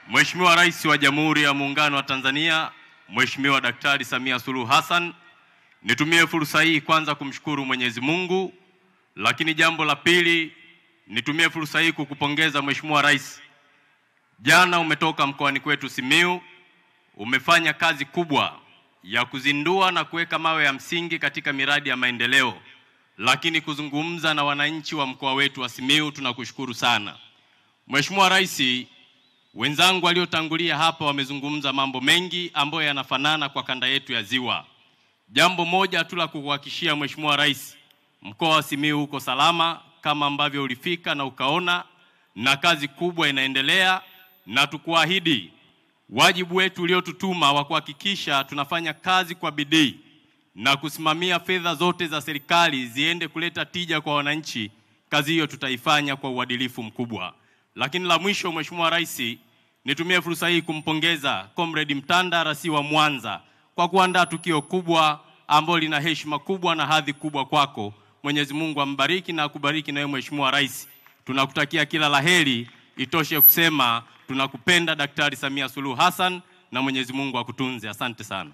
Mheshimiwa Rais wa Jamhuri ya Muungano wa Tanzania, Mheshimiwa Daktari Samia Suluhu Hassan, nitumie fursa hii kwanza kumshukuru Mwenyezi Mungu, lakini jambo la pili nitumie fursa hii kukupongeza Mheshimiwa Rais. Jana umetoka mkoani kwetu Simiyu, umefanya kazi kubwa ya kuzindua na kuweka mawe ya msingi katika miradi ya maendeleo, lakini kuzungumza na wananchi wa mkoa wetu wa Simiyu, tunakushukuru sana. Mheshimiwa Rais, wenzangu waliotangulia hapa wamezungumza mambo mengi ambayo yanafanana kwa kanda yetu ya Ziwa. Jambo moja tu la kukuhakikishia Mheshimiwa Rais, mkoa wa Simiyu uko salama kama ambavyo ulifika na ukaona, na kazi kubwa inaendelea, na tukuahidi wajibu wetu uliotutuma wa kuhakikisha tunafanya kazi kwa bidii na kusimamia fedha zote za serikali ziende kuleta tija kwa wananchi. Kazi hiyo tutaifanya kwa uadilifu mkubwa. Lakini la mwisho, Mheshimiwa Rais, nitumie fursa hii kumpongeza Comrade Mtanda Rasi wa Mwanza kwa kuandaa tukio kubwa ambalo lina heshima kubwa na hadhi kubwa kwako. Mwenyezi Mungu ambariki na akubariki na wewe Mheshimiwa Rais. Tunakutakia kila laheri. Itoshe kusema tunakupenda Daktari Samia Suluhu Hassan, na Mwenyezi Mungu akutunze. Asante sana.